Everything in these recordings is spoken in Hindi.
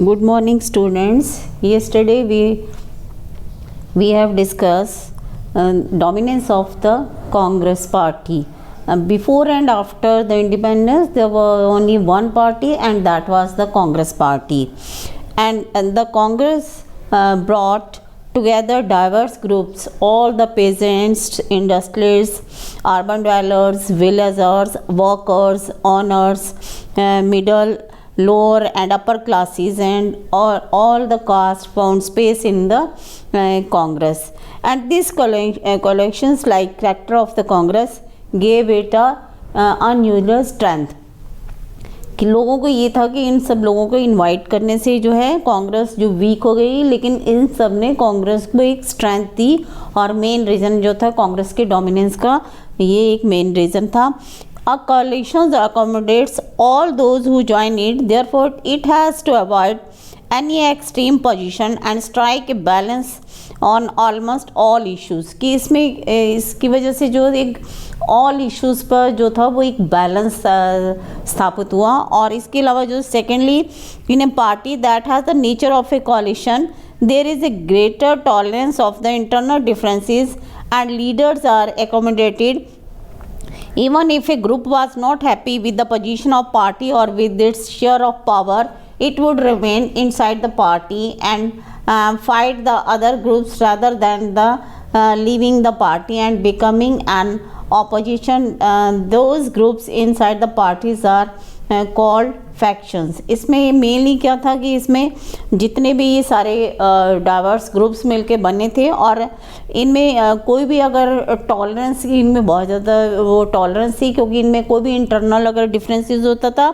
Good morning, students. Yesterday we have discussed dominance of the Congress party. Before and after the independence, there was only one party, and that was the Congress party. And the Congress brought together diverse groups, all the peasants, industrialists, urban dwellers, villagers, workers, owners, middle, lower and upper classes, and all the caste found space in the Congress. And these collections like character of the Congress gave it a unusual strength. कि लोगों को ये था कि इन सब लोगों को इनवाइट करने से जो है कांग्रेस जो वीक हो गई, लेकिन इन सब ने कांग्रेस को एक स्ट्रेंथ दी और मेन रीज़न जो था कांग्रेस के डोमिनेंस का, ये एक मेन रीज़न था. A coalition accommodates all those who join it, therefore it has to avoid any extreme position and strike a balance on almost all issues. कि इसमें इसकी वजह से जो एक ऑल इश्यूज़ पर जो था वो एक बैलेंस स्थापित हुआ. और इसके अलावा जो secondly in A party that has the nature of A coalition, there is a greater tolerance of the internal differences and leaders are accommodated. Even if a group was not happy with the position of party or with its share of power, it would remain inside the party and fight the other groups rather than leaving the party and becoming an opposition. Those groups inside the parties are called factions. इसमें मेनली क्या था कि इसमें जितने भी ये सारे डाइवर्स ग्रुप्स मिलके बने थे और इनमें कोई भी अगर टॉलरेंस की इनमें बहुत ज़्यादा वो टॉलरेंस थी, क्योंकि इनमें कोई भी इंटरनल अगर डिफरेंसेस होता था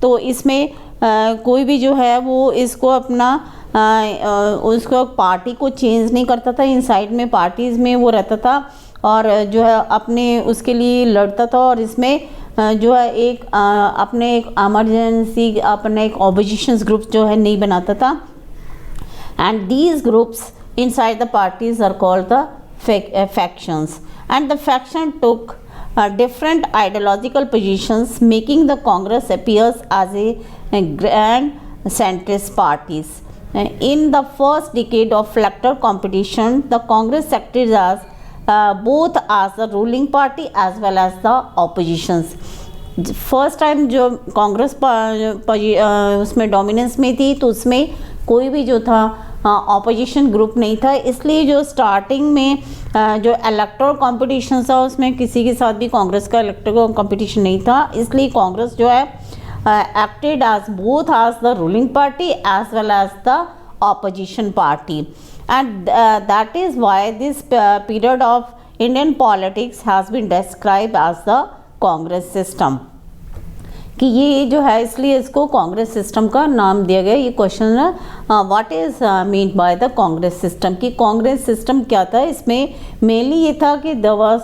तो इसमें कोई भी जो है वो इसको अपना उसको पार्टी को चेंज नहीं करता था. इनसाइड में पार्टीज़ में वो रहता था और जो है अपने उसके लिए लड़ता था और इसमें जो है एक अपने एक एमरजेंसी अपने एक ऑपोजिशन ग्रुप जो है नहीं बनाता था. And these groups inside the parties are called the factions. And the faction took different ideological positions, making the Congress appears as a grand centrist parties. In the first decade of electoral competition, the Congress acted as both as the ruling party as well as the oppositions. First time जो कांग्रेस उसमें डोमिनेंस में थी तो उसमें कोई भी जो था ऑपोजिशन ग्रुप नहीं था. इसलिए जो स्टार्टिंग में जो इलेक्टोरल कंपटीशन था उसमें किसी के साथ भी कांग्रेस का इलेक्टोरल कंपटीशन नहीं था. इसलिए कांग्रेस जो है acted as both as the ruling party as well as the opposition party. And that is why this period of Indian politics has been describe as the Congress system. कि ये जो है इसलिए इसको कांग्रेस सिस्टम का नाम दिया गया. ये क्वेश्चन है what is mean by the Congress system, कि कांग्रेस सिस्टम क्या था. इसमें मेनली ये था कि there was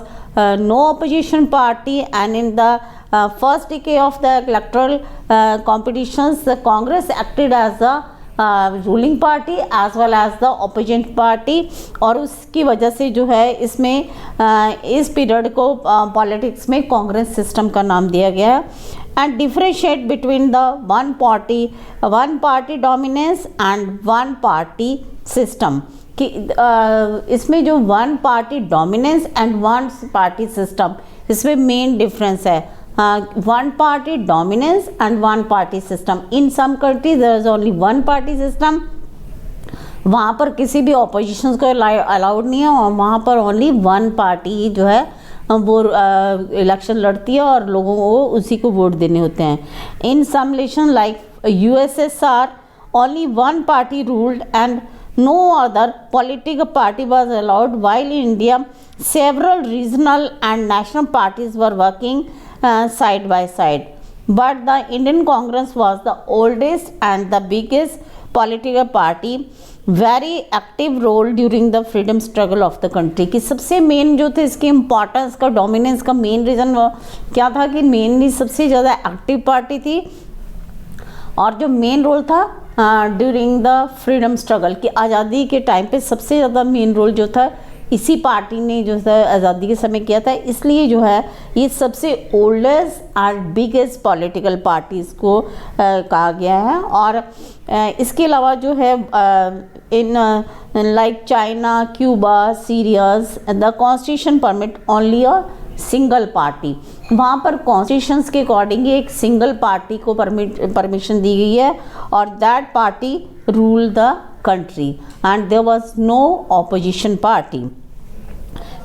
no opposition party and in the first decade of the electoral competitions the Congress acted as the ruling party as well as the opposition party. और उसकी वजह से जो है इसमें इस पीरियड को पॉलिटिक्स में कांग्रेस सिस्टम का नाम दिया गया है. And differentiate between the one party dominance and one party system. कि इसमें जो one party dominance and one party system इसमें मेन डिफरेंस है. one party dominance and one party system. In some countries there is only one party system. वहाँ पर किसी भी ऑपोजिशन को अलाउड नहीं है और वहाँ पर ओनली वन पार्टी जो है वो इलेक्शन लड़ती है और लोगों को उसी को वोट देने होते हैं. In some nation like USSR only one party ruled and no other political party was allowed, while in India several regional and national parties were working side by side. But the Indian Congress was the oldest and the biggest political party, very active role during the freedom struggle of the country. कि सबसे मेन जो थे इसकी इम्पोर्टेंस का डोमिनेंस का मेन रीज़न क्या था कि मेनली सबसे ज़्यादा एक्टिव पार्टी थी और जो मेन रोल था ड्यूरिंग द फ्रीडम स्ट्रगल की आज़ादी के टाइम पे सबसे ज़्यादा मेन रोल जो था इसी पार्टी ने जो है आज़ादी के समय किया था, इसलिए जो है ये सबसे oldest and biggest political parties को कहा गया है। और इसके अलावा जो है इन लाइक चाइना, क्यूबा, सीरियास, the constitution permit only a single party. वहाँ पर कॉन्स्टिट्यूशंस के अकॉर्डिंग एक सिंगल पार्टी को परमिशन दी गई है और that party rule the country and there was no opposition party.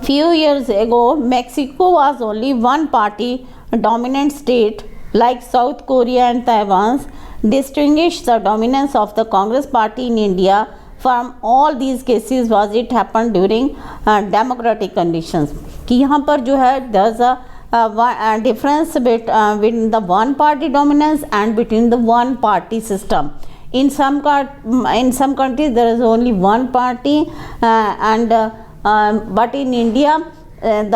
Few years ago, Mexico was only one party dominant state like South Korea and Taiwan. Distinguished the dominance of the Congress party in India from all these cases was it happened during democratic conditions. कि यहाँ पर जो है there's a difference between the one party dominance and between the one party system. In some countries there is only one party but in India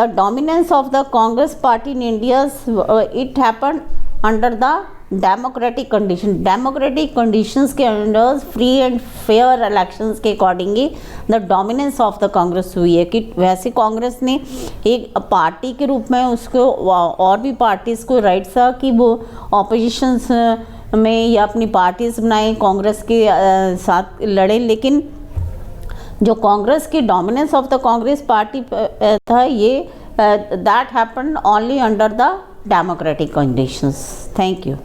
the dominance of the Congress party in India it happened under the democratic condition. Democratic conditions के under free and fair elections के accordingly the dominance of the Congress हुई है कि वैसे कांग्रेस ने एक पार्टी के रूप में उसको और भी पार्टीज़ को राइट्स था कि वो ऑपोजिशंस में या अपनी पार्टीज बनाए, कांग्रेस के साथ लड़े, लेकिन जो कांग्रेस की dominance of the Congress party था ये that happened only under the democratic conditions. Thank you.